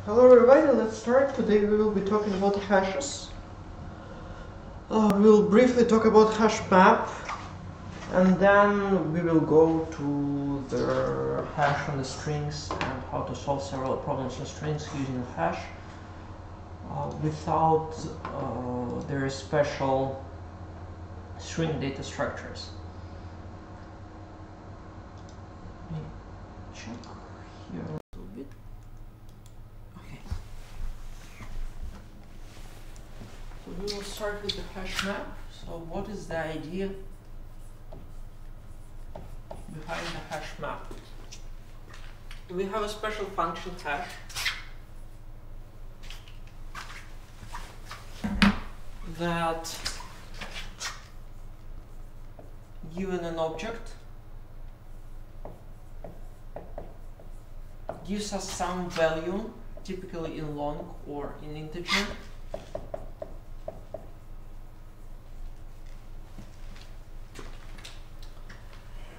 Hello everybody, let's start. Today we will be talking about hashes. We will briefly talk about hash map, and then we will go to the hash on the strings and how to solve several problems on strings using a hash without their special string data structures. Let me check here a little bit. Okay. So we will start with the hash map. So what is the idea behind the hash map? We have a special function hash that, given an object, gives us some value, typically in long or in integer.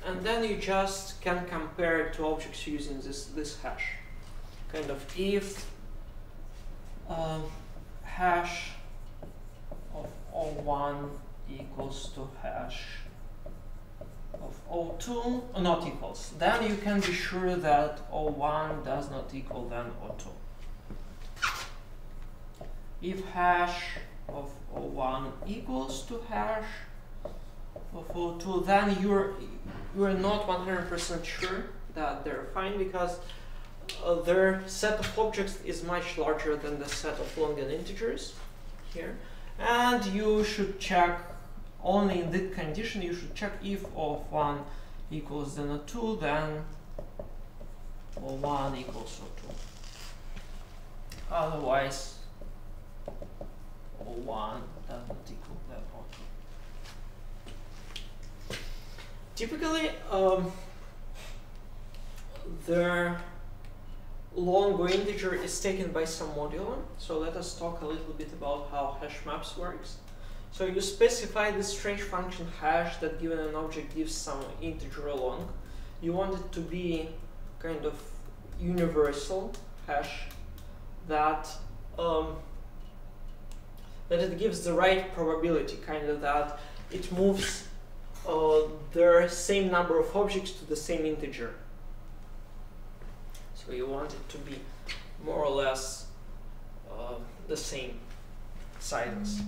And then you just can compare two objects using this hash. Kind of if hash of O1 equals to hash of O2, not equals, then you can be sure that O1 does not equal then O2. If hash of O1 equals to hash of O2, then you're not 100% sure that they're fine, because their set of objects is much larger than the set of long and integers here. And you should check, only in this condition, you should check if O1 equals then O2, then O1 equals O2. Otherwise, O1 does not equal then O2. Typically, their long or integer is taken by some modulo. So let us talk a little bit about how hash maps works. So you specify this strange function hash that, given an object, gives some integer long. You want it to be kind of universal hash that it gives the right probability, kind of that it moves their same number of objects to the same integer. So you want it to be more or less the same sizes.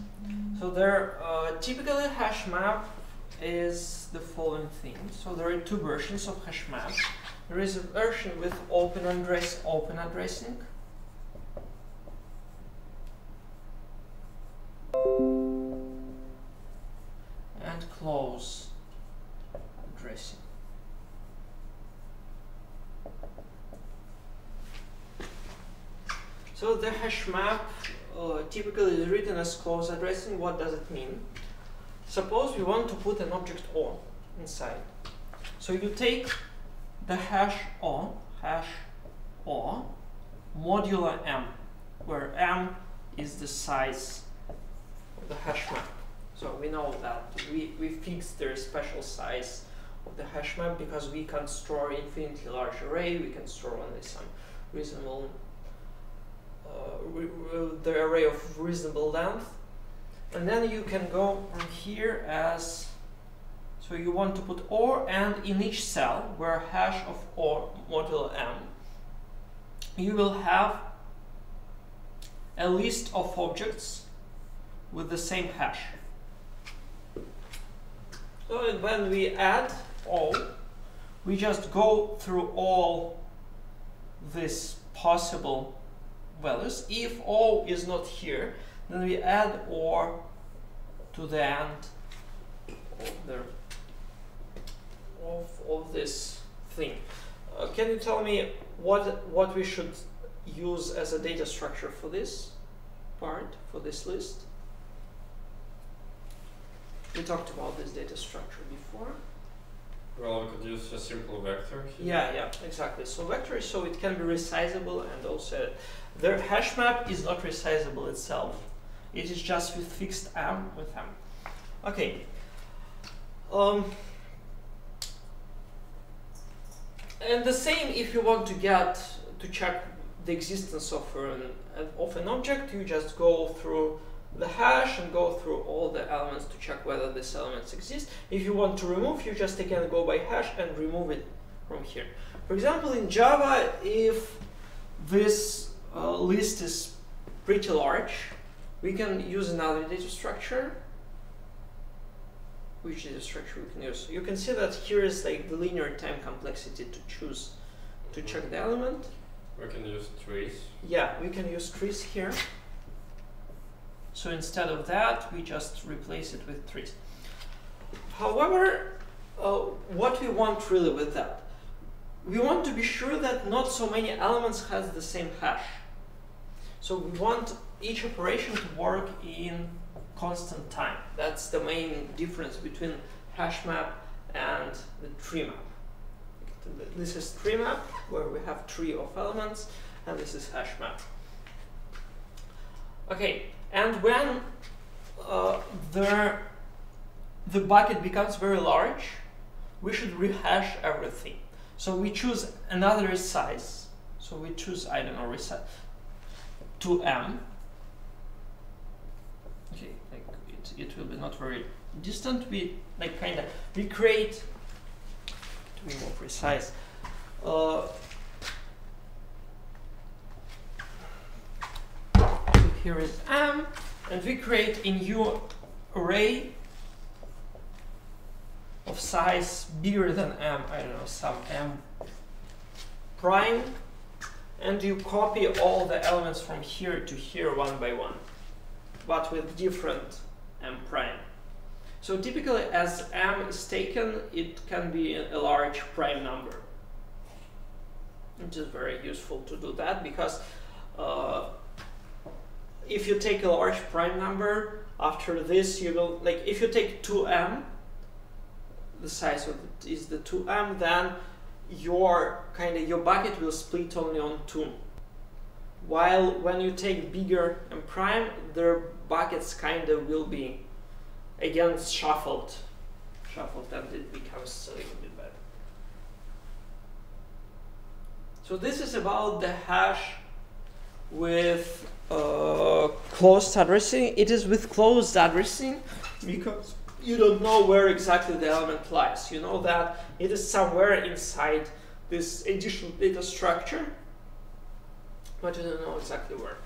So there, typically hash map is the following thing. So there are two versions of hash map. There is a version with open addressing, and close addressing. So the hash map typically is written as close addressing. What does it mean? Suppose we want to put an object O inside. So you take the hash O modulo M, where M is the size of the hash map. So we know that we fixed their special size of the hash map because we can store infinitely large array. We can store only some reasonable the array of reasonable length, and then you can go on here as, so you want to put O, and in each cell where hash of O modulo M, you will have a list of objects with the same hash. So when we add O, we just go through all these possible values. If O is not here, then we add O to the end of this thing. Can you tell me what we should use as a data structure for this part, for this list? We talked about this data structure before. Well, we could use a simple vector here. Yeah, exactly. So vector, so it can be resizable, and also their hash map is not resizable itself. It is just with fixed M with M. Okay. And the same if you want to check the existence of an object, you just go through the hash and go through all the elements to check whether these elements exist. If you want to remove, you just again go by hash and remove it from here. For example, in Java, if this list is pretty large, we can use another data structure. Which data structure we can use? You can see that here is like the linear time complexity to choose to check the element. We can use trees. Yeah, we can use trees here. So instead of that, we just replace it with trees. However, what we want really with that, we want to be sure that not so many elements has the same hash. So we want each operation to work in constant time. That's the main difference between hash map and the tree map. This is tree map, where we have tree of elements, and this is hash map. Okay, and when the bucket becomes very large, we should rehash everything. So we choose another resize. So we choose, I don't know, resize 2m. Okay, like it will be not very distant. We like kind of recreate, to be more precise. Here is m, and we create a new array of size bigger than m, I don't know, some m prime, and you copy all the elements from here to here one by one, but with different m prime. So typically as m is taken, it can be a large prime number. It is very useful to do that because if you take a large prime number, after this you will, like if you take 2m, the size of it is the 2m, then your bucket will split only on 2. While when you take bigger m prime, their buckets will be again shuffled, and it becomes a little bit better. So this is about the hash with closed addressing. It is with closed addressing because you don't know where exactly the element lies. You know that it is somewhere inside this additional data structure, but you don't know exactly where.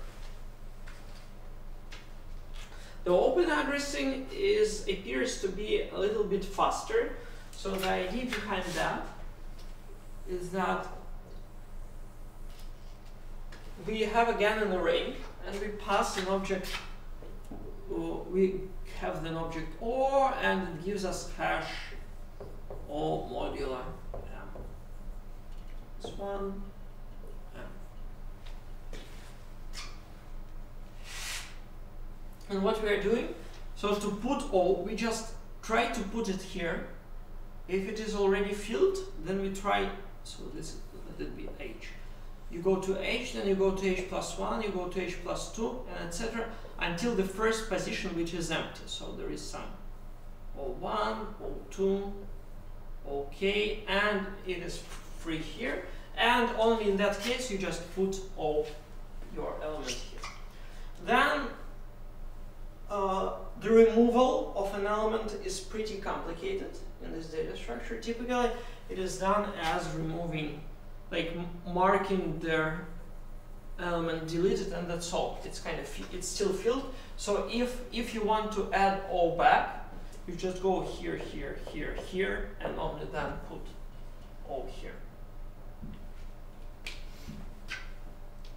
The open addressing appears to be a little bit faster. So the idea behind that is that we have again an array, and we pass an object. We have an object OR, and it gives us hash O modulo m. This one m. And what we are doing, so to put O, we just try to put it here. If it is already filled, then we try. So this let it be H. You go to H, then you go to H plus 1, you go to H plus 2, and etc. until the first position, which is empty. So there is some O1, O2, OK, and it is free here. And only in that case, you just put all your element here. Then the removal of an element is pretty complicated in this data structure. Typically, it is done as removing, like marking their element deleted, and that's all. It's it's still filled. So if you want to add O back, you just go here, here, here, here, and only then put O here.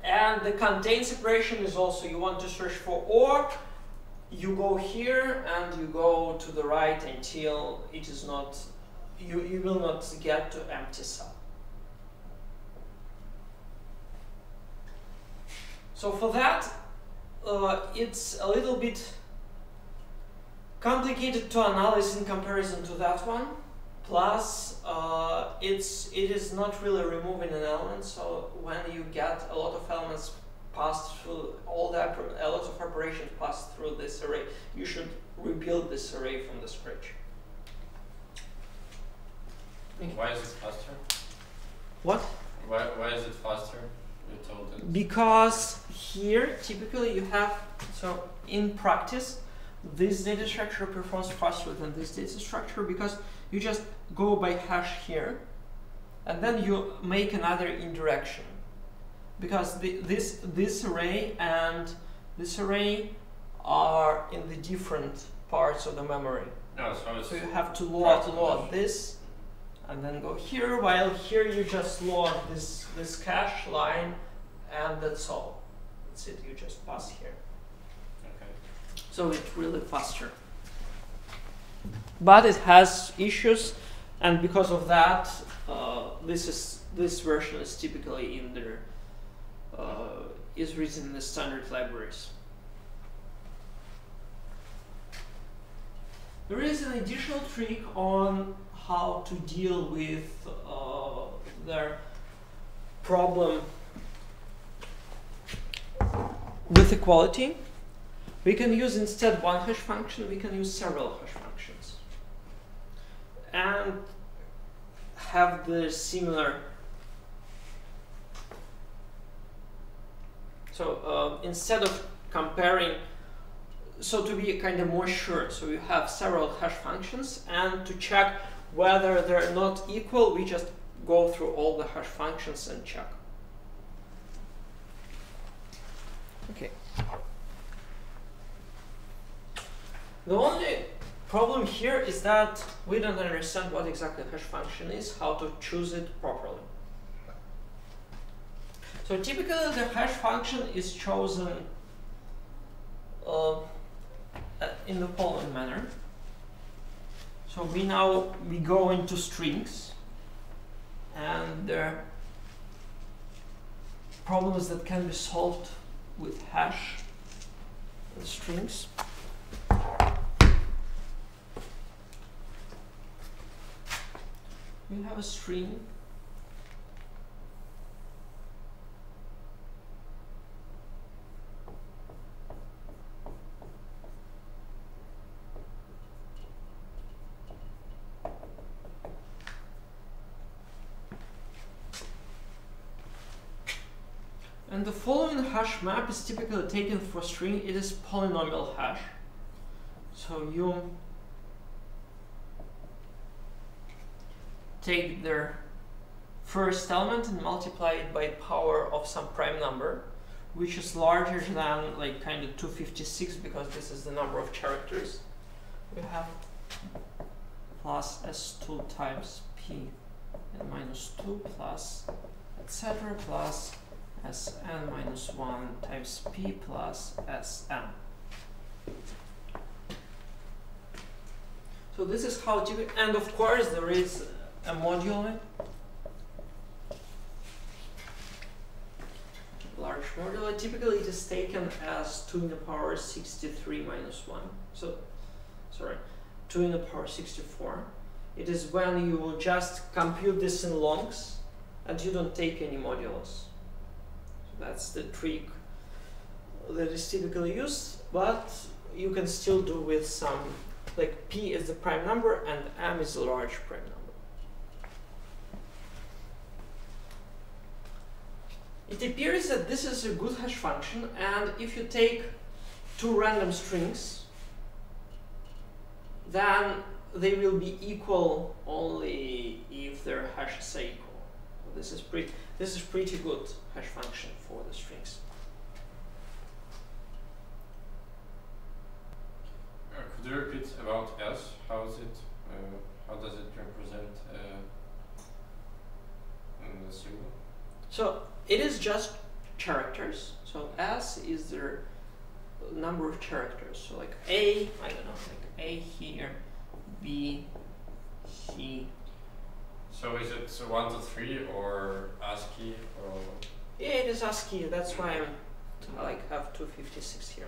And the contains operation is also, you want to search for OR, you go here and you go to the right until it is not, you will not get to empty cell. So for that, it's a little bit complicated to analyze in comparison to that one. Plus, it is not really removing an element. So when you get a lot of elements passed through, a lot of operations passed through this array, you should rebuild this array from the scratch. Why is it faster? What? Why is it faster? You told it. Because here typically you have, so in practice this data structure performs faster than this data structure because you just go by hash here and then you make another indirection, because this array and this array are in the different parts of the memory. No, So you have to load this and then go here, while here you just load this cache line and that's all. That's it, you just pass here. Okay. So it's really faster. But it has issues, and because of that, this version is typically in there, is written in the standard libraries. There is an additional trick on how to deal with their problem with equality. We can use instead one hash function, we can use several hash functions and have the similar. So instead of comparing, so to be kind of more sure, so you have several hash functions, and to check whether they're not equal, we just go through all the hash functions and check. Okay. The only problem here is that we don't understand what exactly hash function is, how to choose it properly. So typically the hash function is chosen in the following manner. So we go into strings, and there are problems that can be solved with hash and strings. We have a string . And the following hash map is typically taken for string. It is polynomial hash. So you take their first element and multiply it by power of some prime number, which is larger than like kind of 256, because this is the number of characters. We have plus s2 times p and minus 2 plus etc. plus Sn minus 1 times p plus Sn. So this is how to, and of course there is a modulo, large modulo. Typically it is taken as 2 in the power 63 minus 1. So, sorry, 2 in the power 64. It is when you just compute this in longs and you don't take any modulus. That's the trick that is typically used, but you can still do with some, like p is the prime number and m is the large prime number. It appears that this is a good hash function, and if you take two random strings, then they will be equal only if their hashes are equal. This is pretty good hash function for the strings. Could you repeat about S? How is it? How does it represent the symbol? So it is just characters. So S is the number of characters. So like A, I don't know, like A here, B, C. So is it 1 to 3 or ASCII or? Yeah, it is ASCII. That's why I like have 256 here.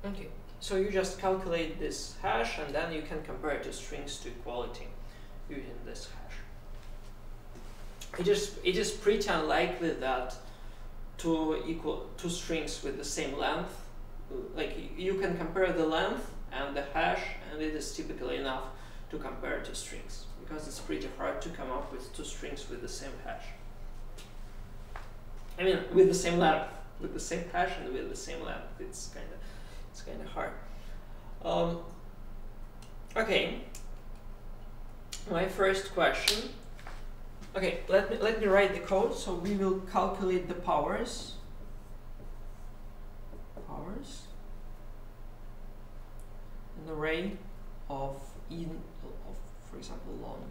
Okay, so you just calculate this hash, and then you can compare it to strings to equality using this hash. It is pretty unlikely that two strings with the same length, like you can compare the length and the hash and it is typically enough to compare two strings, because it's pretty hard to come up with two strings with the same hash. I mean, with the same length, with the same hash and with the same length. It's kind of hard. Okay. My first question. Okay, let me write the code. So we will calculate the powers. An array of for example, long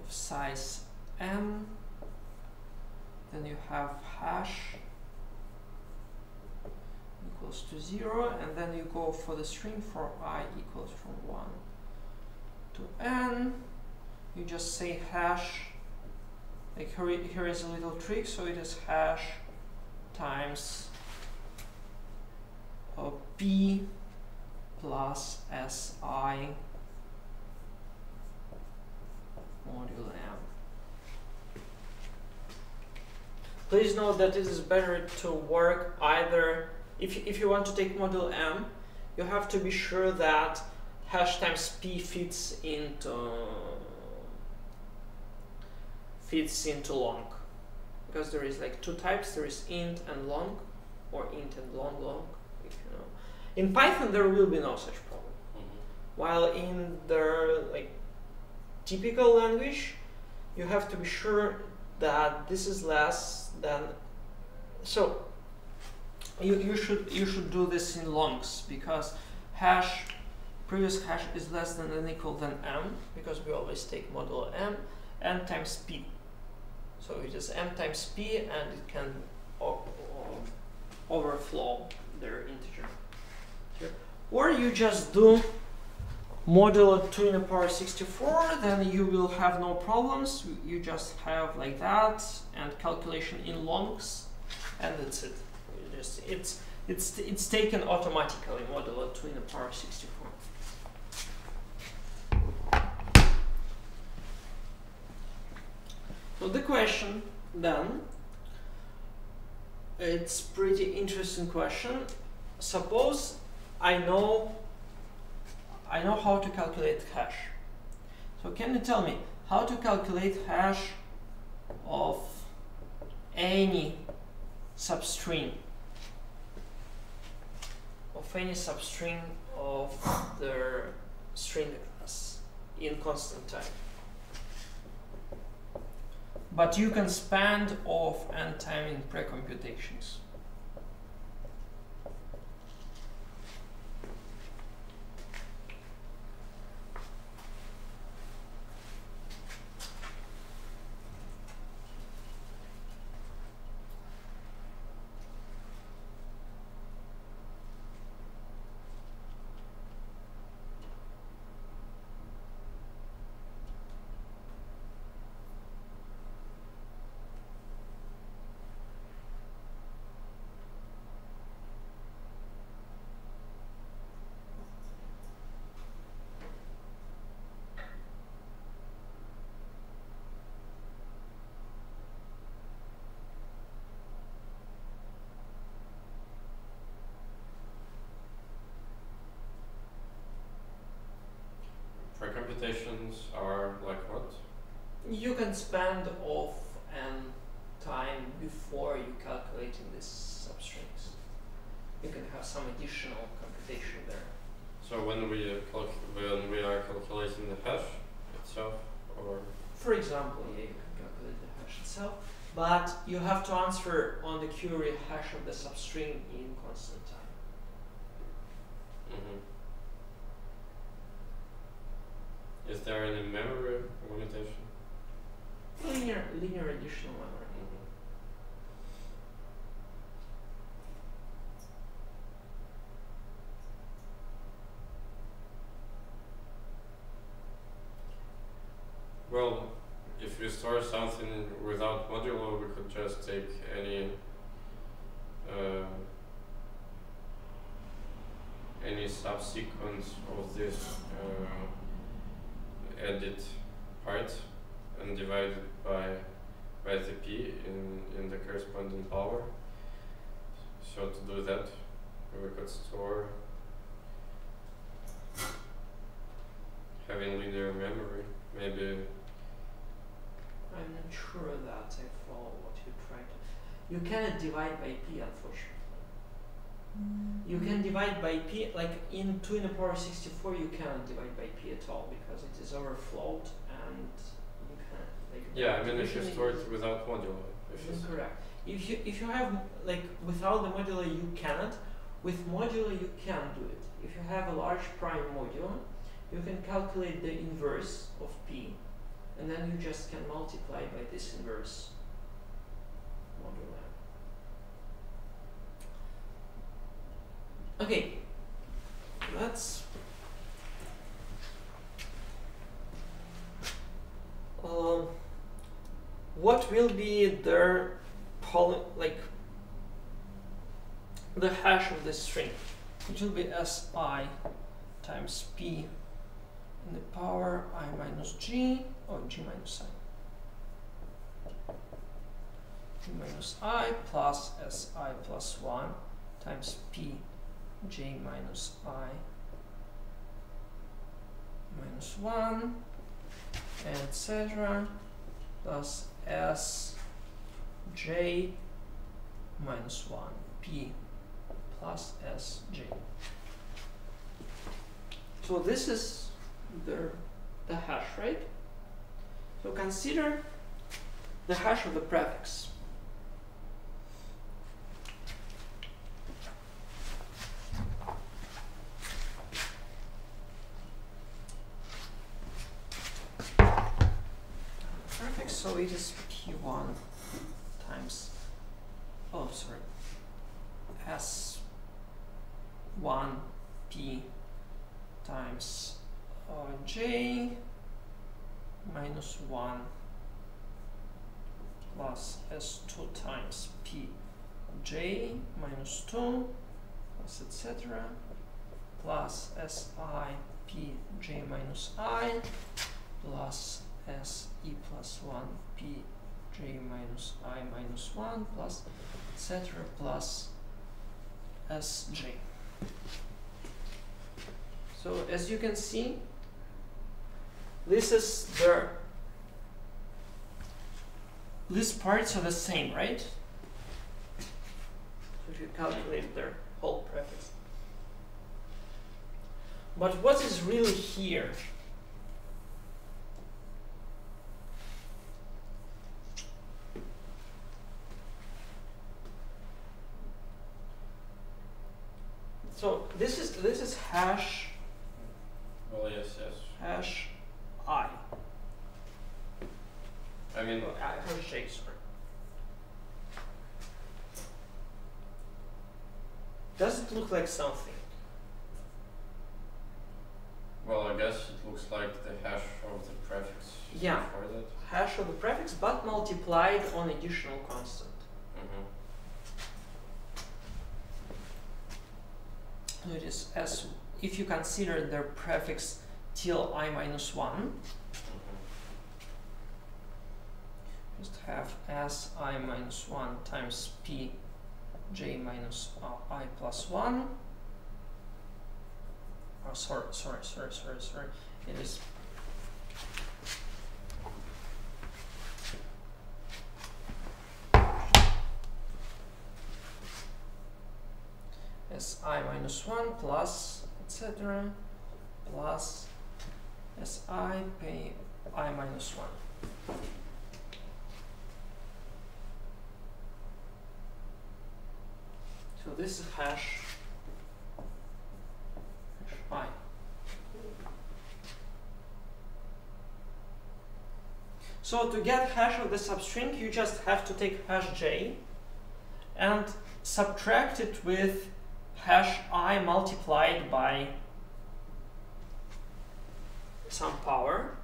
of size m. Then you have hash equals to 0, and then you go for the string for I equals from 1 to n. You just say hash. Like here is a little trick, so it is hash times p plus si modulo m. Please note that it is better to work either, if you want to take modulo m, you have to be sure that hash times p fits into long, because there is like two types. There is int and long, or int and long, if you know. In Python there will be no such problem. While in the typical language, you have to be sure that this is less than. So you should do this in longs, because previous hash is less than or equal than m, because we always take modulo m times p. So it is m times p, and it can overflow their integer. Or you just do modulo 2 in the power 64, then you will have no problems. You just have like that, and calculation in longs, and that's it. It's taken automatically, modulo 2 in the power 64. So the question then, it's pretty interesting question. Suppose I know how to calculate hash. So can you tell me how to calculate hash of any substring? Of the string class in constant time. But you can spend off n time in pre-computations. Computations are like what? You can spend off n time before you calculating these substrings. You can have some additional computation there. So when we are calculating the hash itself, or for example, yeah, you can calculate the hash itself, but you have to answer on the query hash of the substring in constant time. Is there any memory limitation? Linear additional memory. Well, if we store something without modulo, we could just take any subsequence of this edit part and divide it by the p in the corresponding power. So to do that, we could store having linear memory, maybe. I'm not sure that I follow what you try to. You cannot divide by p, unfortunately. You can divide by p, like in 2 to the power 64, you cannot divide by p at all because it is overflowed and you can't. Like, Yeah, I mean if you store it without modulo. Correct. If you have like without the modulo you cannot. With modulo you can do it. If you have a large prime modulo, you can calculate the inverse of p, and then you just can multiply by this inverse modulo. Okay, let's what will be the the hash of this string? It will be si times p in the power I minus g, or g minus I. G minus I plus si plus 1 times p j minus I minus 1, etc. plus s j minus 1 p plus s j. So this is the hash, right? So consider the hash of the prefix. So it is p1 times, s1 p times j minus 1 plus s2 times p j minus 2 plus etc. plus si p j minus I plus se plus 1 p j minus I minus 1 plus etc. plus sj. So as you can see, this is these parts are the same, right? So if you calculate their whole prefix. But what is really here? So this is hash. Well, yes. Hash I. I mean, hash j, sorry. Does it look like something? Well, I guess it looks like the hash of the prefix. Yeah. Before that. Hash of the prefix, but multiplied on additional constant. It is as if you consider the prefix till I minus 1, just have s I minus 1 times p j minus I plus 1. Oh, sorry. It is si minus 1 plus etc. plus si p I minus 1. So this is hash I. So to get hash of the substring, you just have to take hash j and subtract it with hash I multiplied by some power.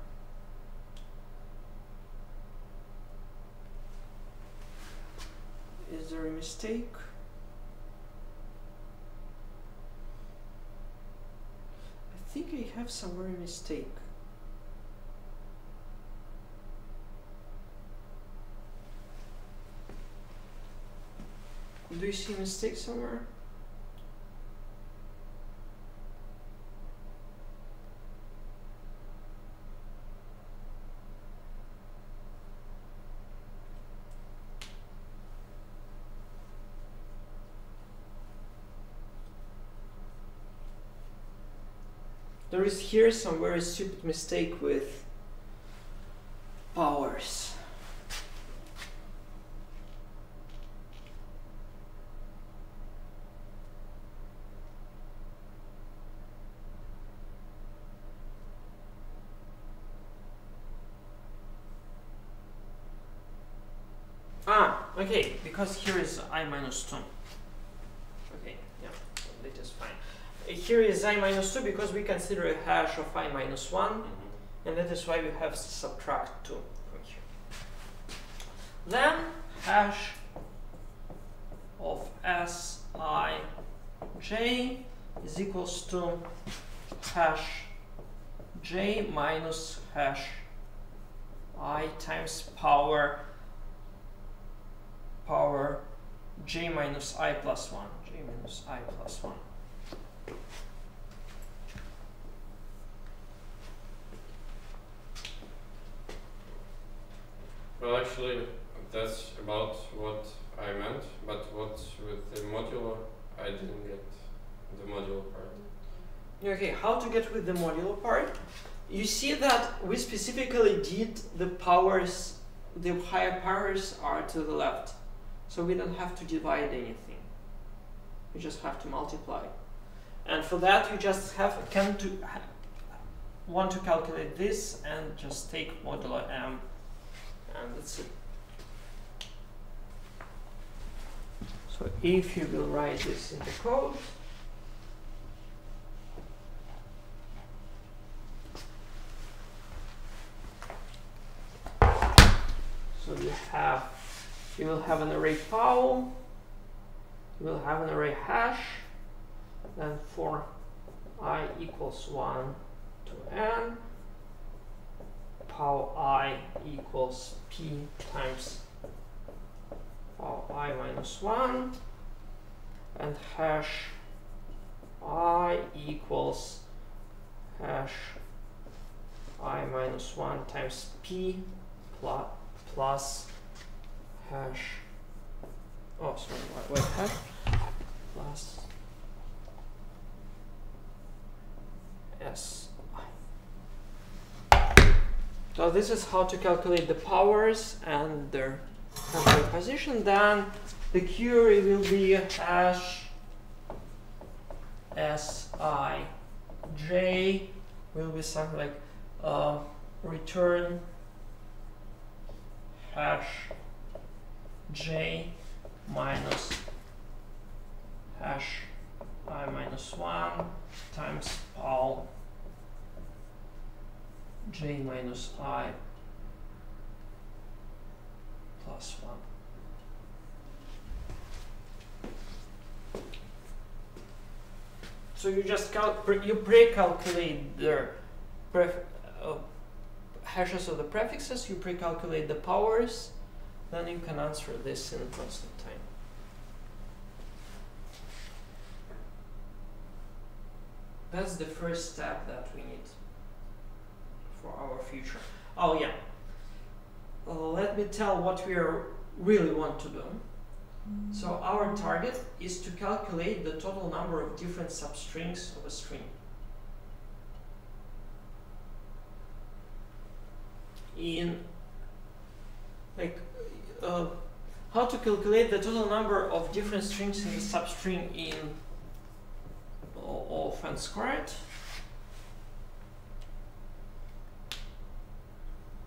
Is there a mistake? I think I have somewhere a mistake. Do you see a mistake somewhere? There is here some very stupid mistake with powers. Okay, because here is I minus 2. Okay, yeah, that is fine. Here is I minus 2 because we consider a hash of I minus 1, and that is why we have to subtract 2 from here. Then hash of Sij is equals to hash j minus hash I times power j minus I plus 1. J minus I plus 1. Well, actually, that's about what I meant, but what's with the modulo? I didn't get the modulo part. Okay, how to get with the modulo part? You see that we specifically did the powers, the higher powers are to the left. So we don't have to divide anything. We just have to multiply. And for that you just want to calculate this and just take modulo m, and that's it. So if you will write this in the code, so you will have an array pow, you will have an array hash, then for I equals 1 to n, pow I equals p times pow I minus 1, and hash I equals hash I minus 1 times p plus hash, oh sorry, wait, hash plus si. So this is how to calculate the powers and their position. Then the query will be hash Sij will be something like return hash j minus hash I minus 1 times pow j minus I plus 1. So you just pre-calculate the hashes of the prefixes, you pre-calculate the powers, then you can answer this in constant time. That's the first step that we need for our future. Oh yeah, let me tell what we really want to do. So our target is to calculate the total number of different substrings of a string. How to calculate the total number of different strings in the substring in of n squared?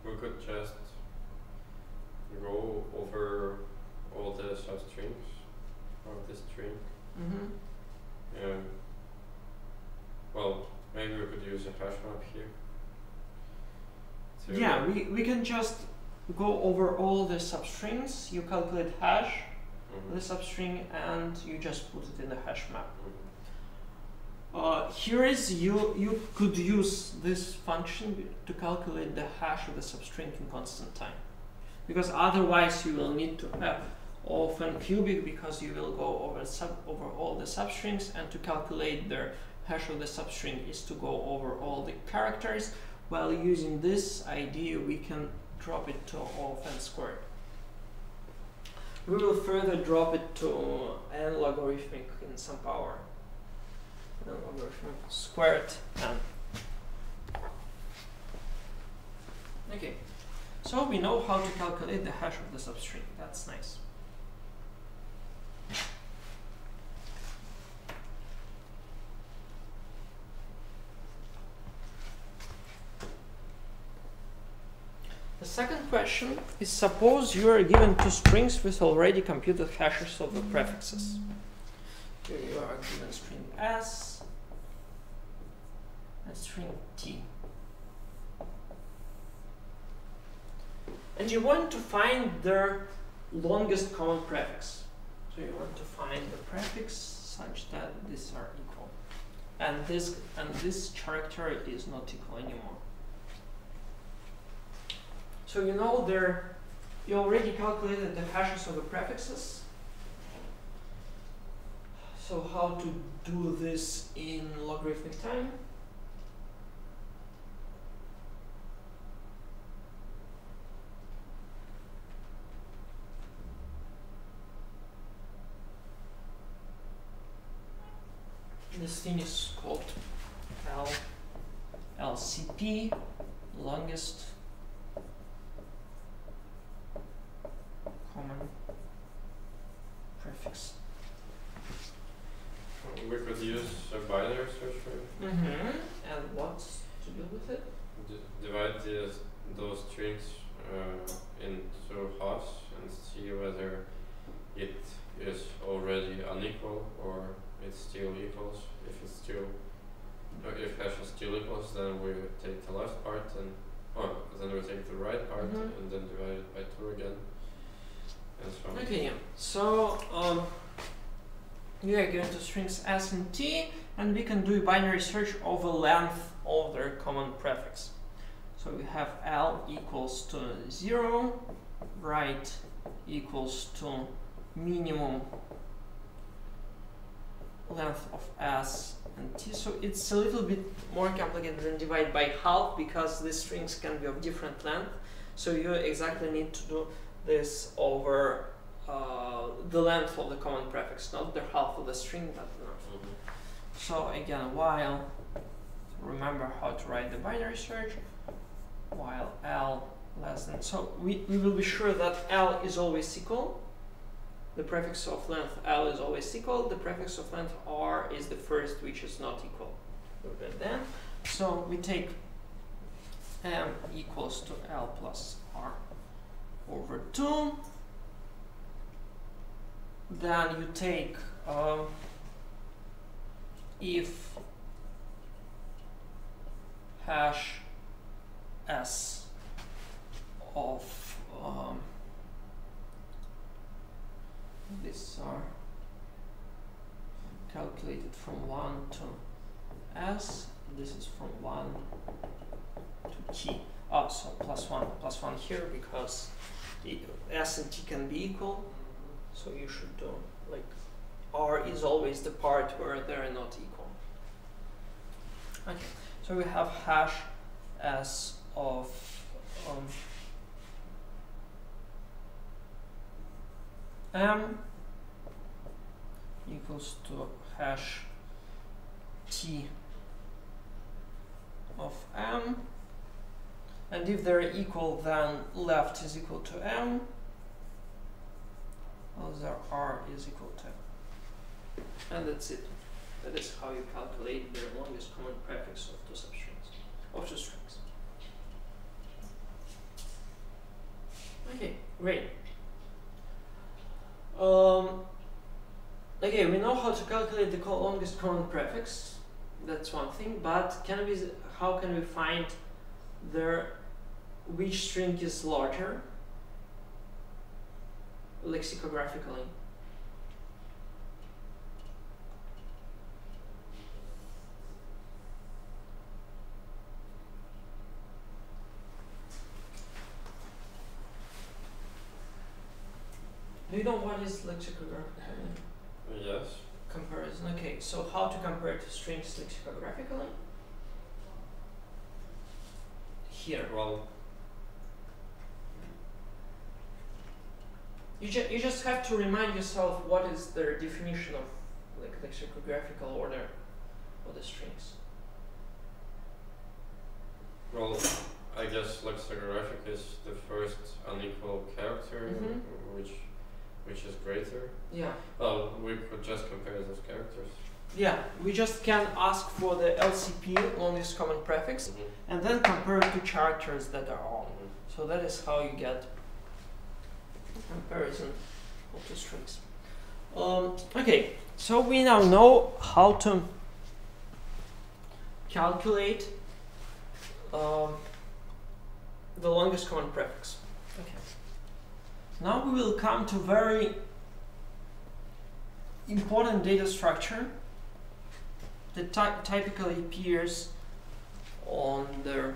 We could just go over all the substrings of the string. Well, maybe we could use a hash map here. So yeah, we can just go over all the substrings. You calculate hash the substring and you just put it in the hash map. Here is you could use this function to calculate the hash of the substring in constant time, because otherwise you will need to have often cubic, because you will go over all the substrings, and to calculate the hash of the substring is to go over all the characters. While using this idea, we can drop it to n squared. We will further drop it to n logarithmic in some power. N logarithmic squared n. Okay, so we know how to calculate the hash of the substring. That's nice. The second question is, suppose you are given two strings with already computed hashes of the prefixes. Here you are given string S and string T. And you want to find their longest common prefix. So you want to find the prefix such that these are equal. And this character is not equal anymore. So you know you already calculated the hashes of the prefixes. So how to do this in logarithmic time? This thing is called LCP, longest common prefix. We could use a binary search for it. And what's to do with it? Divide those strings into halves and see whether it is already unequal or it still equals. If hash is still equals, then we take the left part then we take the right part and then divide it by 2 again. And so on. Okay, yeah. So we are going to strings S and T, and we can do a binary search of the length of their common prefix. So we have L equals to 0, right equals to minimum length of S and T. So it's a little bit more complicated than divide by half, because these strings can be of different length. So you exactly need to do this over the length of the common prefix, not the half of the string, but So again, while, remember how to write the binary search, while L less than, so we will be sure that L is always equal. The prefix of length L is always equal. The prefix of length R is the first which is not equal. Then, so we take M equals to L plus R over 2. Then you take if hash S of these are calculated from 1 to S. This is from 1 to T. Oh, so plus 1 here, because the S and T can be equal. So you should do like R is always the part where they're not equal. Okay, so we have hash S of M equals to hash T of M, and if they're equal, then left is equal to M, other R is equal to M. And that's it. That is how you calculate the longest common prefix of two substrings, of two strings. Okay, great. Okay, we know how to calculate the longest common prefix. That's one thing. But how can we find which string is larger lexicographically? Do you know what is lexicographical? Yes. Comparison. Okay, so how to compare two strings lexicographically? Here. Well, you just have to remind yourself what is the definition of like lexicographical order of the strings. well, I guess lexicographic is the first unequal character, which is greater. Yeah. Well, we could just compare those characters. Yeah, we just can ask for the LCP, longest common prefix, and then compare two characters that are on. So that is how you get comparison of two strings. Okay, so we now know how to calculate the longest common prefix. Okay. Now we will come to very important data structure that typically appears on the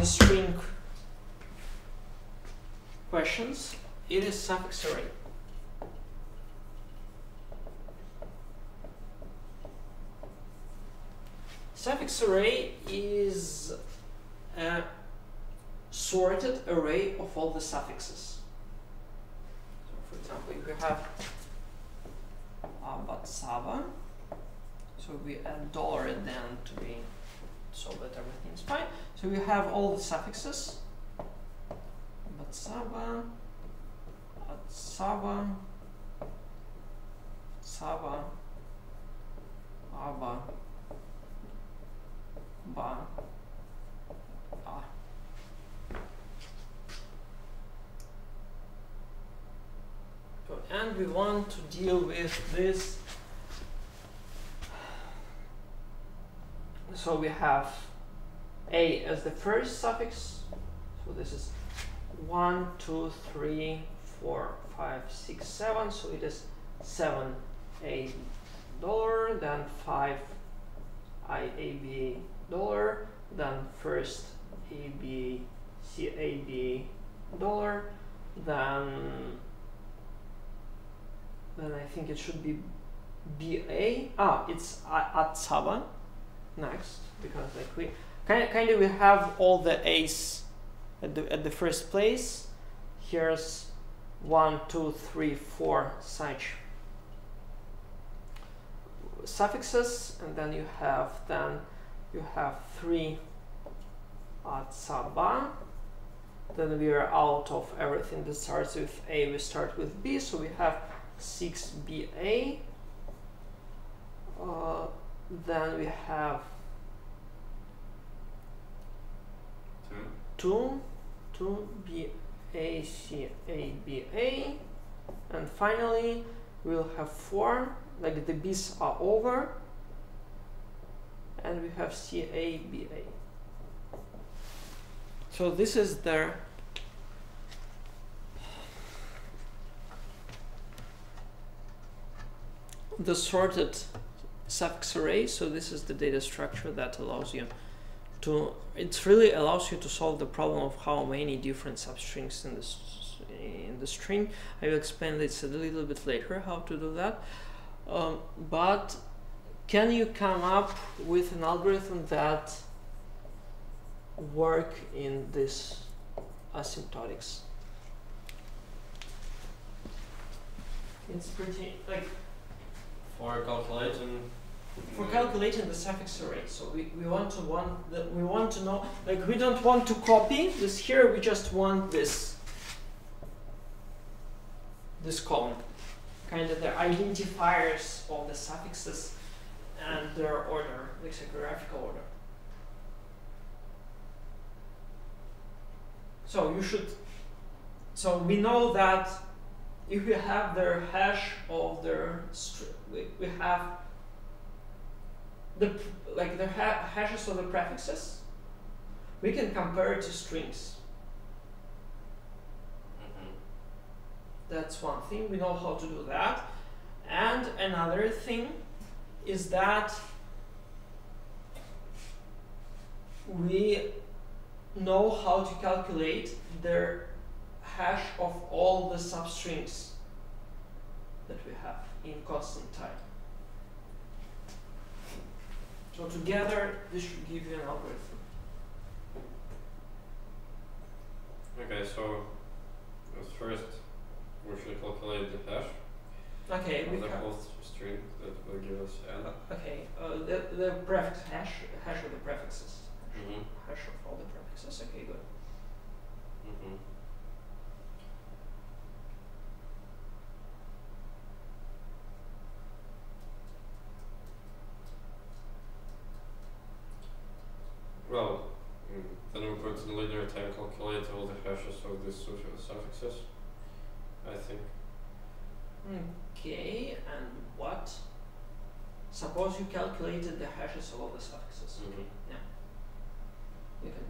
string questions. It is suffix array. Suffix array is a sorted array of all the suffixes. So for example, if we have Batsaba, so we add $ at the end to be so that everything is fine. So we have all the suffixes. Batsaba, Atsaba, Saba, Aba, Ba, A. And we want to deal with this. So we have A as the first suffix. So this is 1, 2, 3, 4, 5, 6, 7. So it is 7 $, then 5 IABA $, then first ABA CABA $, then I think it should be BA. It's Atsaba next, because like we kind of we have all the A's at the first place. Here's 1, 2, 3, 4 such suffixes, and then you have 3 Atsaba. Then we are out of everything that starts with A. We start with B, so we have 6 BA. Then we have 2 BA CABA, and finally we'll have 4, like the B's are over, and we have CABA. So this is the sorted suffix array. So this is the data structure that allows you to, it really allows you to solve the problem of how many different substrings in the string. I will explain this a little bit later how to do that. But can you come up with an algorithm that work in this asymptotics? It's pretty like for calculating the suffix array. So we want to know, like we don't want to copy this here, we just want this column, kind of the identifiers of the suffixes and their order, lexicographical order. So so we know that if we have their hash of their we have the hashes of the prefixes, we can compare it to strings. That's one thing, we know how to do that. And another thing is that we know how to calculate their hash of all the substrings that we have in constant type. So together, this should give you an algorithm. Okay, so first we should calculate the hash. Okay, of the host string that will give us n. Okay, the prefix hash of the prefixes. hash of all the prefixes. Okay, good. Well, then we put in linear time calculate all the hashes of these suffixes, I think. Okay, and what? Suppose you calculated the hashes of all the suffixes. Yeah, you can do that.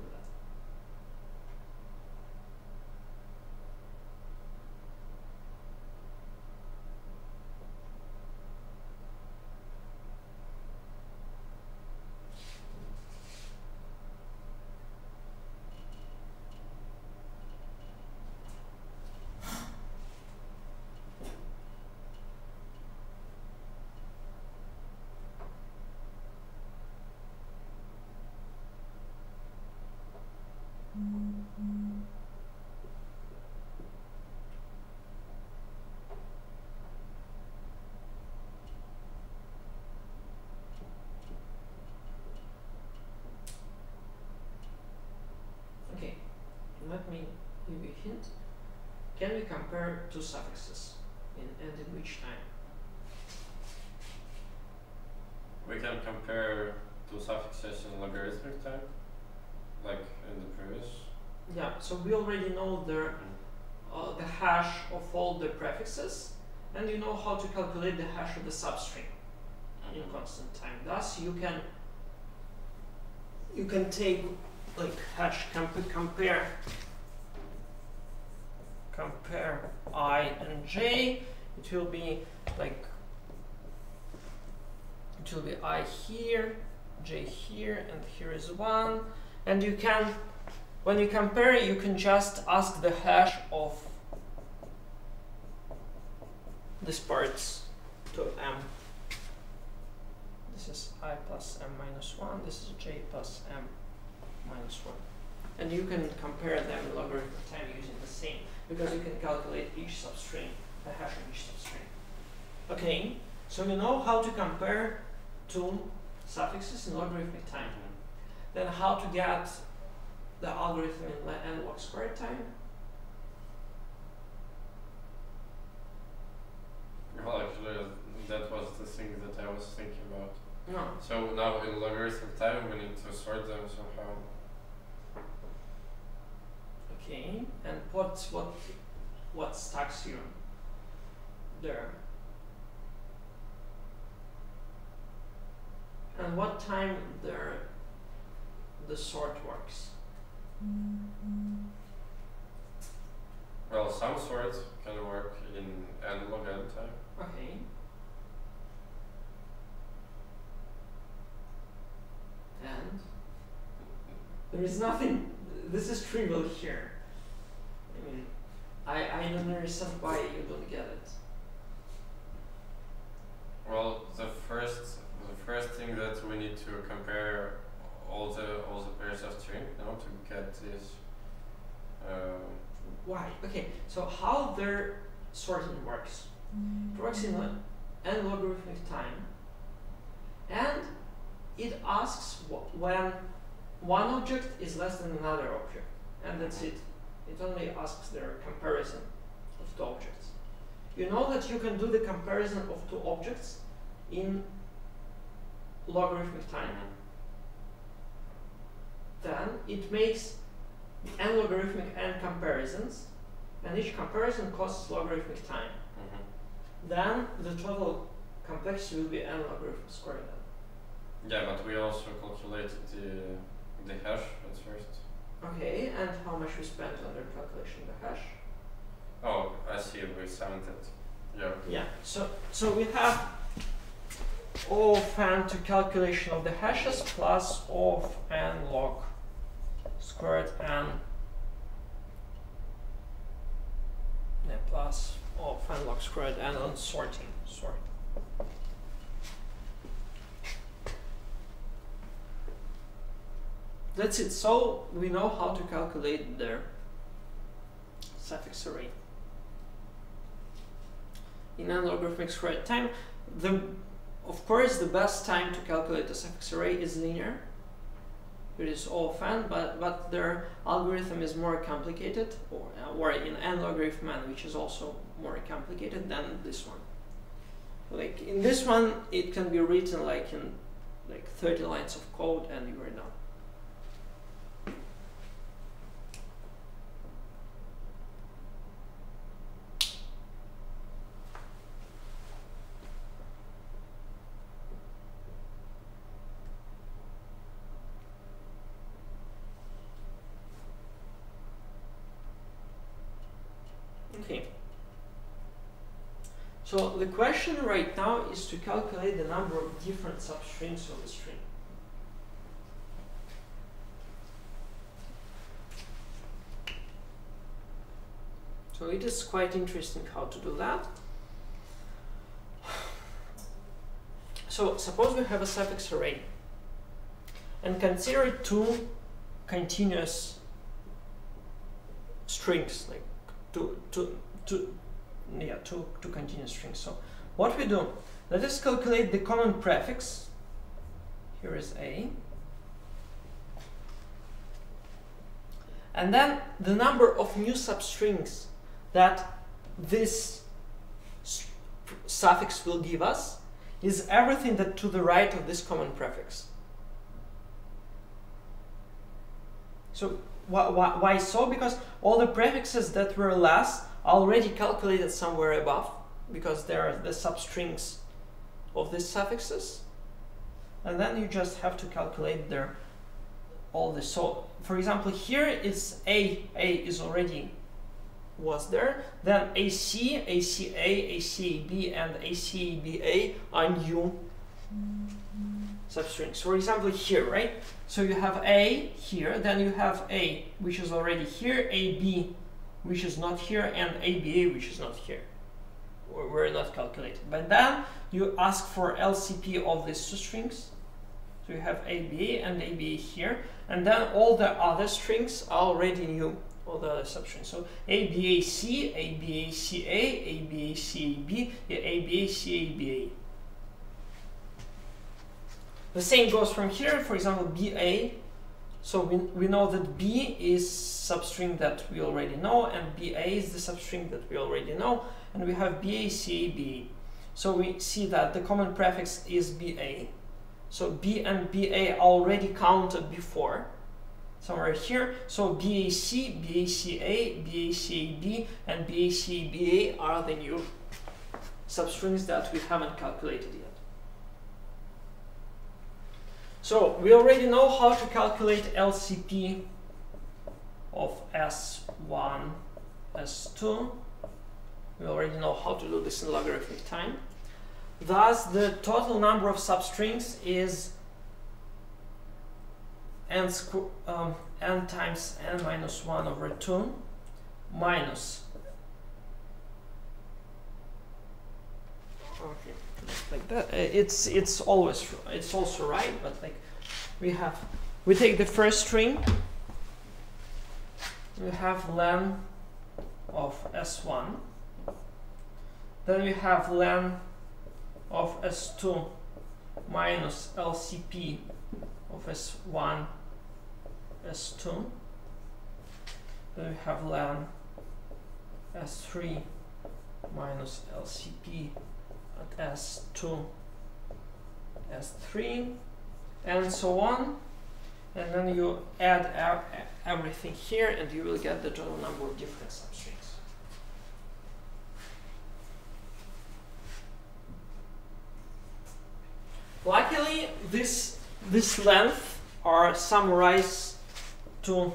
Okay, let me give you a hint. Can we compare two suffixes and in which time? We can compare two suffixes in logarithmic time, like in the previous. Yeah, so we already know the hash of all the prefixes, and you know how to calculate the hash of the substring in constant time. Thus, you can take like hash compare I and j. It will be like I here, j here, and here is 1. And you can, when you compare, you can just ask the hash of these parts to m. This is I plus m minus 1. This is j plus m minus 1. And you can compare them in logarithmic time using the same, because you can calculate each substring, the hash of each substring. Okay, so you know how to compare two suffixes in logarithmic time. Then how to get the algorithm in n log squared time? Well, actually, that was the thing that I was thinking about. No. So now in logarithmic time, we need to sort them somehow. Okay, and what stacks you there? And what time the sort works? Well, some sort can work in n log n time. Okay. And there is nothing. This is trivial here. I mean, I don't understand why you don't get it. Well, the first thing that we need to compare all the pairs of string now to get this. Why? Okay, so how their sorting works. It works in n logarithmic time, and it asks when one object is less than another object, and that's it. It only asks their comparison of two objects. You know that you can do the comparison of two objects in logarithmic time. Then it makes n logarithmic n comparisons, and each comparison costs logarithmic time. Then the total complexity will be n logarithm squared n. Yeah, but we also calculated the hash at first. Okay, and how much we spent on the calculation of the hash? Oh, I see. We summed it. Yeah. Yeah. So we have O of n to calculation of the hashes plus O of n log squared n. Yeah, plus O of n log squared n on sorting. Sort. That's it. So we know how to calculate their suffix array. In n-logarithmic squared time, of course the best time to calculate the suffix array is linear, Here is O of n, but their algorithm is more complicated, or in n logarithm n, which is also more complicated than this one. Like in this one, it can be written like in like 30 lines of code and you are done. Okay. So the question right now is to calculate the number of different substrings of the string. So it is quite interesting how to do that. So suppose we have a suffix array and consider two continuous strings, like two continuous strings. So what we do, let us calculate the common prefix. Here is A. And then the number of new substrings that this suffix will give us is everything that to the right of this common prefix. So why so? Because all the prefixes that were last are already calculated somewhere above, because they are the substrings of these suffixes, and then you just have to calculate their all this. So for example, here is A is already was there, then AC, ACA, ACAB, and ACABA are new substrings. For example, here, right? So you have A here, then you have A, which is already here, AB, which is not here, and ABA, which is not here, or were not calculated. But then you ask for LCP of these two strings. So you have ABA and ABA here, and then all the other strings are already new, all the other substrings. So ABAC, ABACA, ABACAB, ABACABA. The same goes from here, for example, BA. So we know that B is substring that we already know, and BA is the substring that we already know, and we have BACABA. So we see that the common prefix is BA. So B and BA already counted before, somewhere here. So BAC, BACA, BACAB, and BACABA are the new substrings that we haven't calculated yet. So we already know how to calculate LCP of S1, S2. We already know how to do this in logarithmic time. Thus, the total number of substrings is n times n minus 1 over 2 minus, okay, like that. It's also right, but like we take the first string, we have len of S1, then we have len of S2 minus LCP of S1, S2. Then we have len S3 minus LCP at S2, S3, and so on. And then you add everything here, and you will get the total number of different substrings. Luckily, this length are summarized to,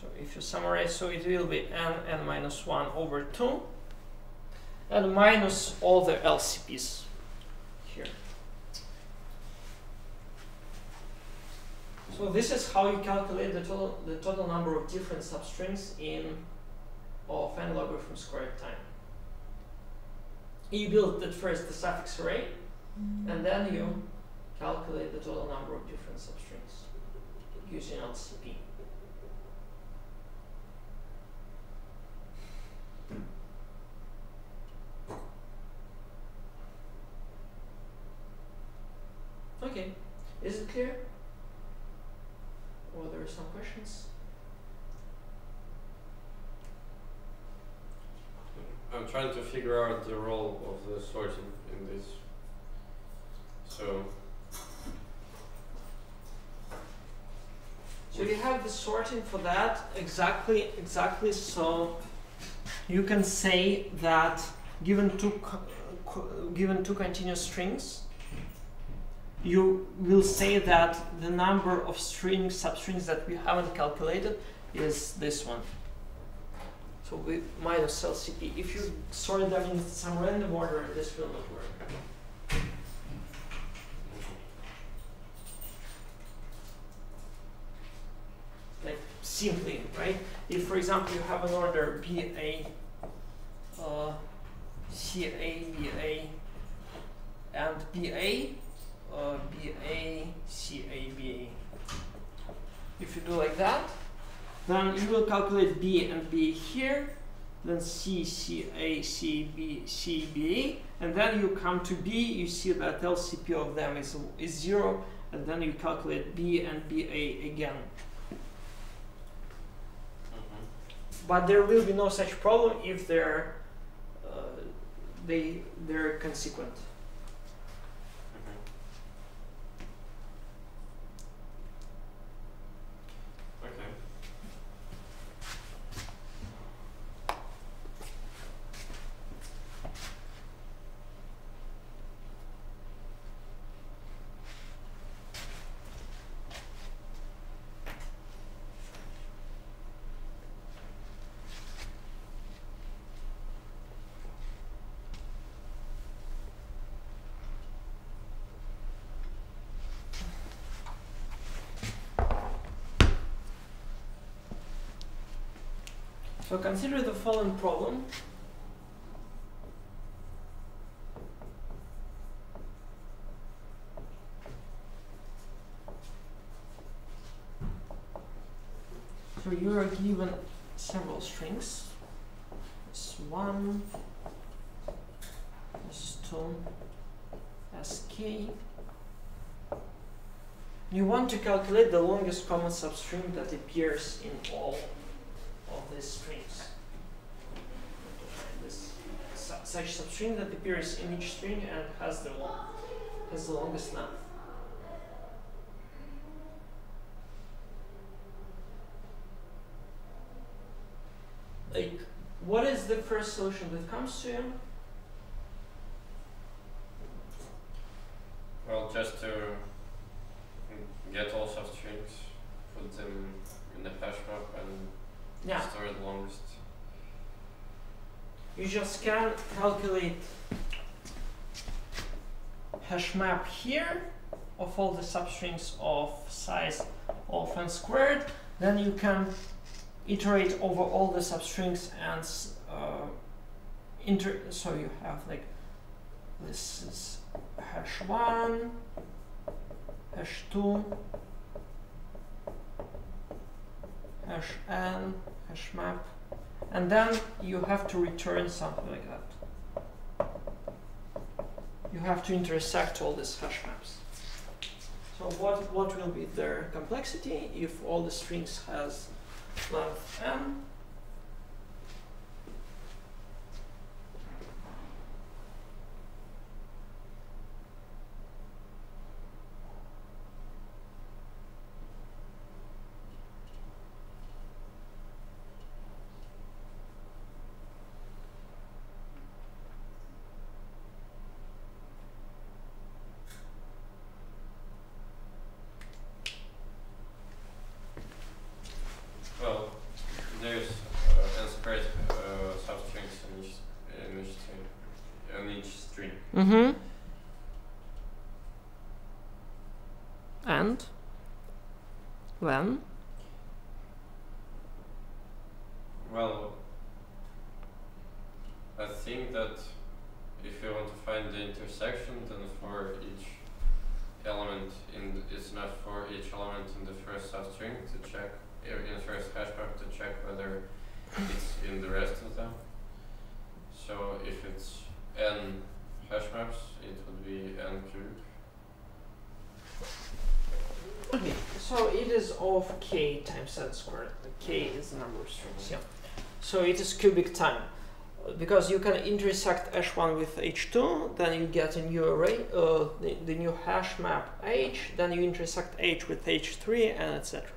so if you summarize, so it will be n minus 1 over 2, and minus all the LCPs here. So this is how you calculate the total number of different substrings in of n logarithm squared time. You build at first the suffix array, and then you calculate the total number of different substrings using LCP. Okay, is it clear? Or there are some questions? I'm trying to figure out the role of the sorting in this. So you have the sorting for that exactly. So you can say that given two continuous strings, you will say that the number of substrings that we haven't calculated is this one. So we minus LCP. If you sort them in some random order, this will not work. Like simply, right? If, for example, you have an order BA, CA, BA, and BA, BA, CA, BA. If you do like that, then you will calculate B and B here, then C, CA, CB, CBA, and then you come to B, you see that LCP of them is 0, and then you calculate B and BA again. But there will be no such problem if they're consequent. So consider the following problem. So you are given several strings. This 1, this 2, sk. You want to calculate the longest common substring that appears in all of these strings. Such substring that appears in each string and has the longest length. Like, what is the first solution that comes to you? Well, just to get all substrings, put them in the hash map and store the longest. You just can calculate hash map here of all the substrings of size of n squared. Then you can iterate over all the substrings and so you have like this is hash 1, hash 2, hash n, hash map, and then you have to return something like that. You have to intersect all these hash maps. So what will be their complexity if all the strings has length m? Well, there's n squared substrings in each string. Mm-hmm. And when? Well, I think that if you want to find the intersection, then for each element it's enough for each element in the first substring to check in the first hash map to check whether it's in the rest of them. So if it's n hash maps, it would be n cubed. Okay, So it is of k times n squared. K is the number of strings. Yeah. So it is cubic time, because you can intersect h1 with h2, then you get a new array, the new hash map h, then you intersect h with h3, and etc.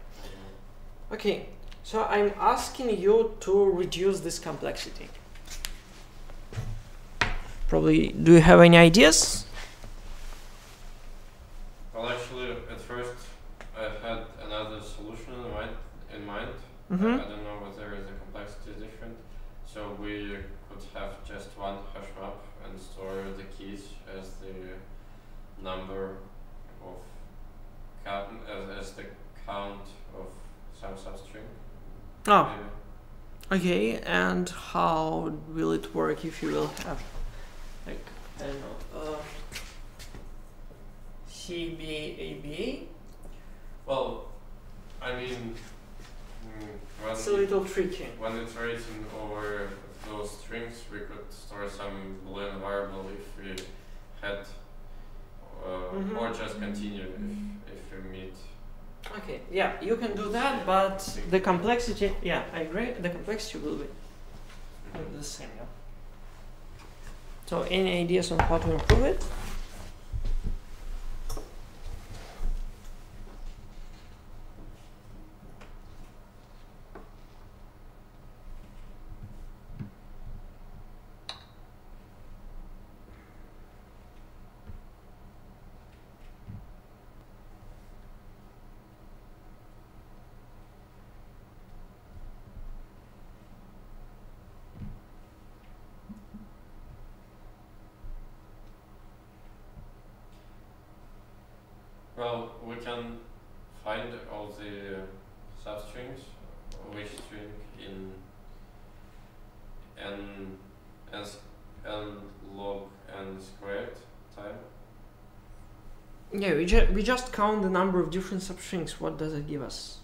Okay, so I'm asking you to reduce this complexity. Probably, do you have any ideas? Well, actually, at first I had another solution in mind. Mm-hmm. I don't know whether the complexity is different. So we could have just one hash map and store the keys as the number of count as the count of some substring. Oh, Maybe. okay. And how will it work if you will have, like, I don't know, CBABA? Well, I mean, It's a little tricky. when iterating over those strings, we could store some Boolean variable if we had, or just continue if we meet. Okay, yeah, you can do that, but the complexity, yeah, I agree, the complexity will be the same, yeah. So any ideas on how to improve it? Well, we can find all the substrings, which string in n log n squared time. Yeah, we just count the number of different substrings. What does it give us?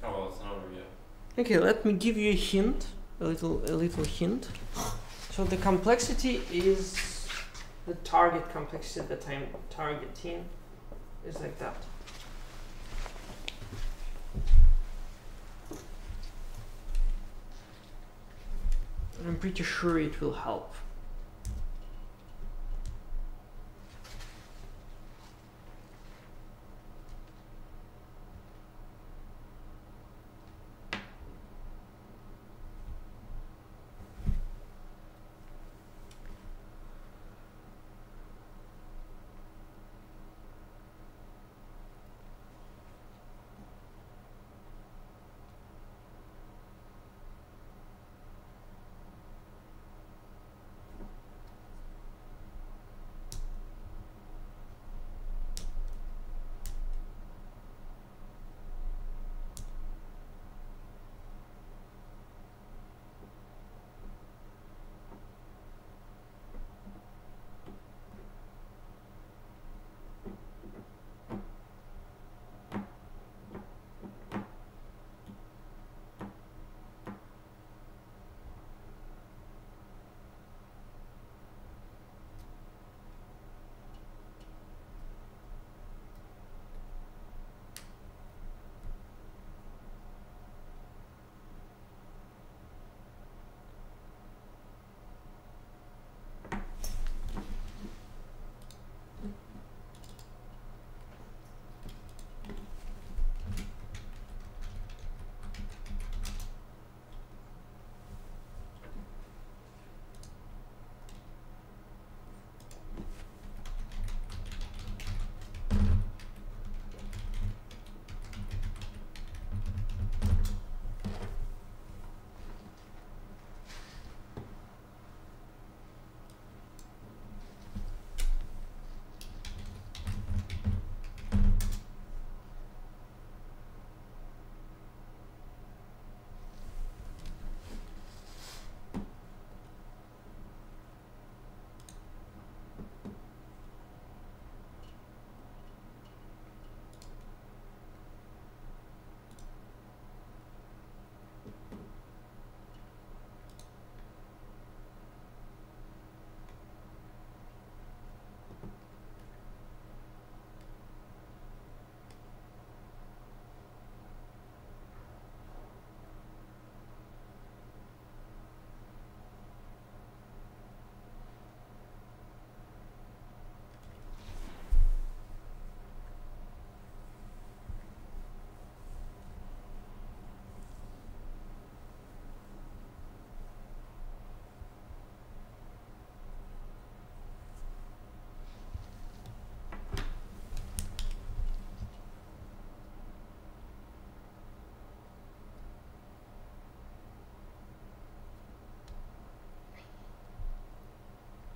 Oh, well, it's not yeah. Okay, let me give you a hint, a little hint. So the complexity is the target complexity that I'm targeting is like that. I'm pretty sure it will help.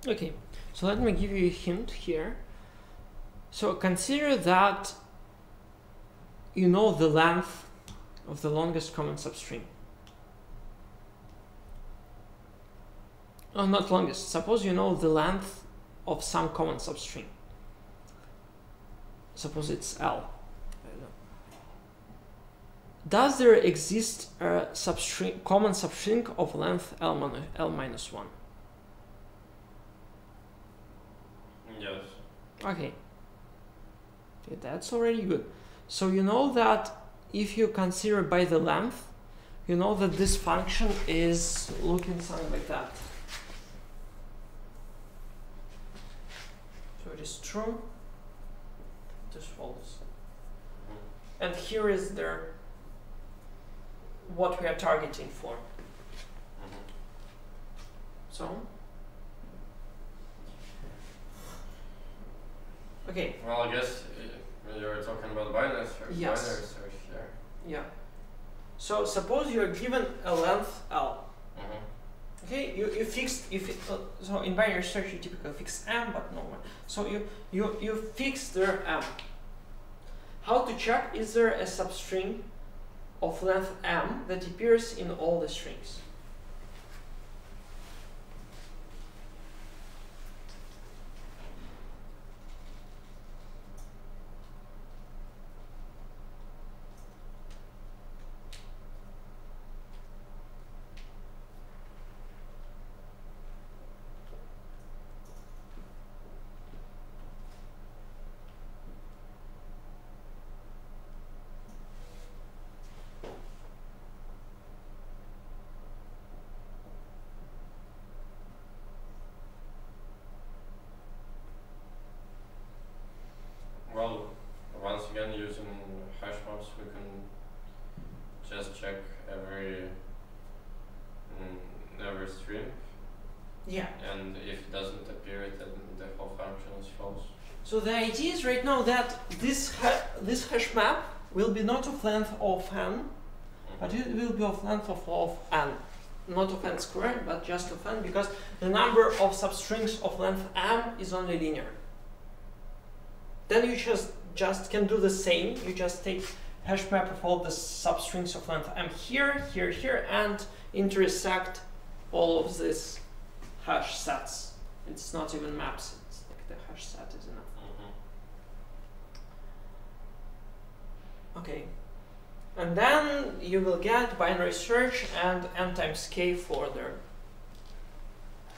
Okay, so let me give you a hint here. So consider that you know the length of the longest common substring. Oh, not longest. Suppose you know the length of some common substring. Suppose it's L. Does there exist a common substring of length L minus 1? Yes. Okay. Okay, that's already good. So you know that if you consider by the length, you know that this function is looking something like that. So it is true, it is false. And here is what we are targeting for. So, okay. Well, I guess you're talking about binary search. Yes. Binary search, yeah. Yeah. So suppose you are given a length L. Okay, you fixed so in binary search you typically fix M, but no one. So you fix their M. How to check is there a substring of length M that appears in all the strings? Well, once again, using hash maps, we can just check every string. Yeah. And if it doesn't appear, then the whole function is false. So the idea is right now that this hash map will be not of length of n, but it will be of length of n. Not of n squared, but just of n, because the number of substrings of length m is only linear. Then you just can do the same. You just take hash map of all the substrings of length m here, here, here, and intersect all of these hash sets. It's not even maps. It's like the hash set is enough. Okay. And then you will get binary search and n times k for the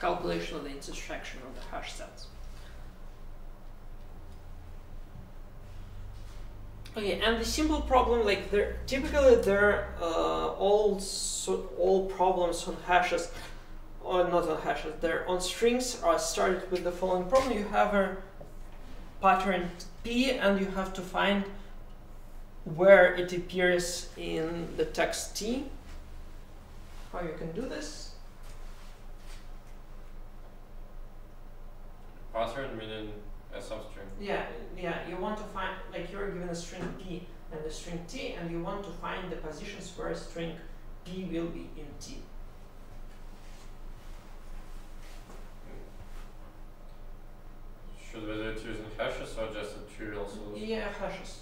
calculation of the intersection of the hash sets. Okay, and the simple problem, like typically all problems on hashes, or not on hashes, they're on strings are started with the following problem. You have a pattern P and you have to find where it appears in the text T. How you can do this? Pattern meaning a substring. Yeah, you want to find, like you're given a string P and a string T, and you want to find the positions where string P will be in T. Should we do it using hashes or just a trivial solution? Yeah, hashes.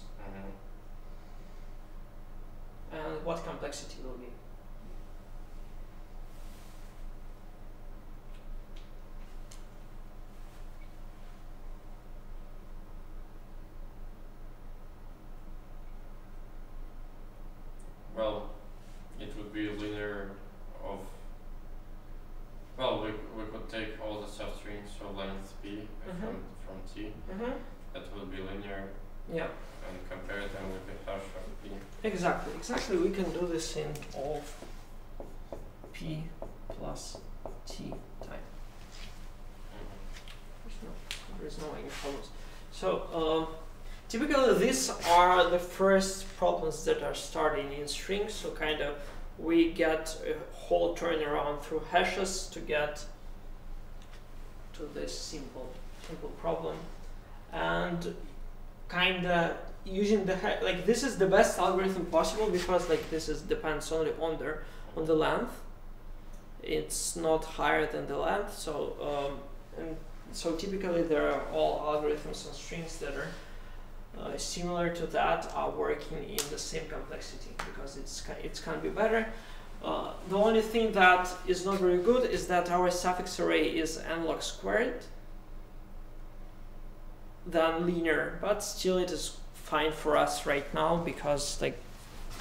And what complexity will be? Well, it would be linear of, well, we could take all the substrings of length P from T. That would be linear. Yeah. And compare them with the hash of P. Exactly. We can do this in all P plus T time. There's no any problems. So typically these are the first problems that are starting in strings. So kind of we get a whole turnaround through hashes to get to this simple problem, and kind of using the like this is the best algorithm possible, because like this is depends only on the length. It's not higher than the length, so and so typically there are all algorithms on strings that are similar to that are working in the same complexity because it can be better. The only thing that is not very good is that our suffix array is n-log squared than linear, but still it is fine for us right now because like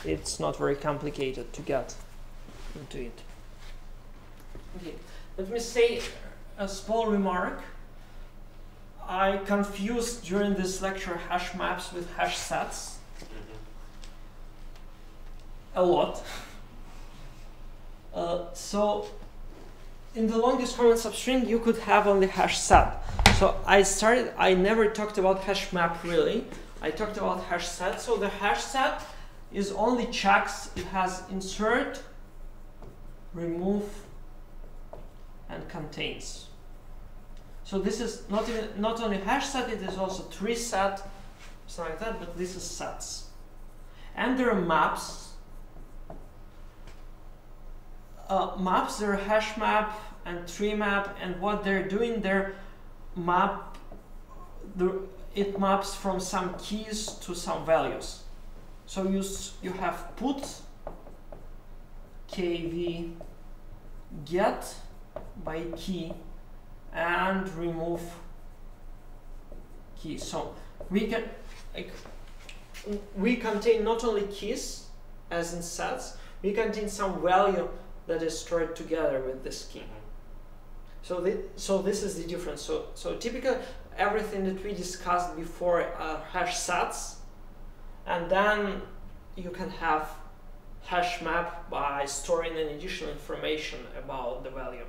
it's not very complicated to get into it. Okay, let me say a small remark. I confused during this lecture hash maps with hash sets a lot. So in the longest common substring you could have only hash set. So I never talked about hash map really. I talked about hash set. So the hash set is only checks. It has insert, remove, and contains. So this is not only hash set, it is also tree set, something like that, but this is sets. And there are maps. Maps, there are hash map and tree map, and what they're doing, it maps from some keys to some values. So you have put, kv, get by key, and remove key. So we contain not only keys as in sets, we contain some value that is stored together with this key. So this is the difference. So typically everything that we discussed before are hash sets, and then you can have hash map by storing an additional information about the value.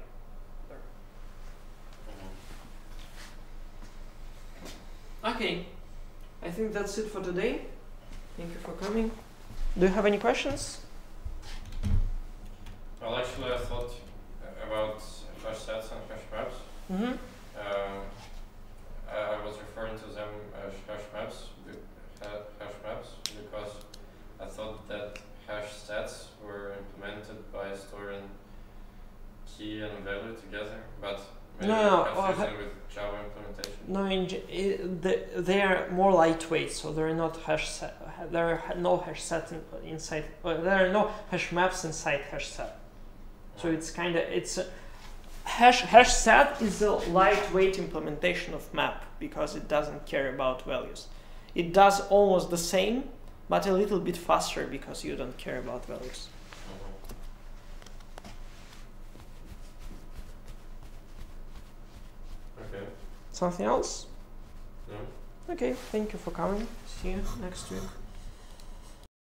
Okay, I think that's it for today. Thank you for coming. Do you have any questions? Well, actually, I thought about hash sets and hash maps. Mm-hmm. I was referring to them as hash maps because I thought that hash sets were implemented by storing key and value together, but maybe confusing with Java implementation. No, they are more lightweight, so there are not hash set. There are no hash sets inside. There are no hash maps inside hash set. So it's hash set is a lightweight implementation of map because it doesn't care about values. It does almost the same, but a little bit faster because you don't care about values. Okay. Something else? No. Okay, thank you for coming. See you next week.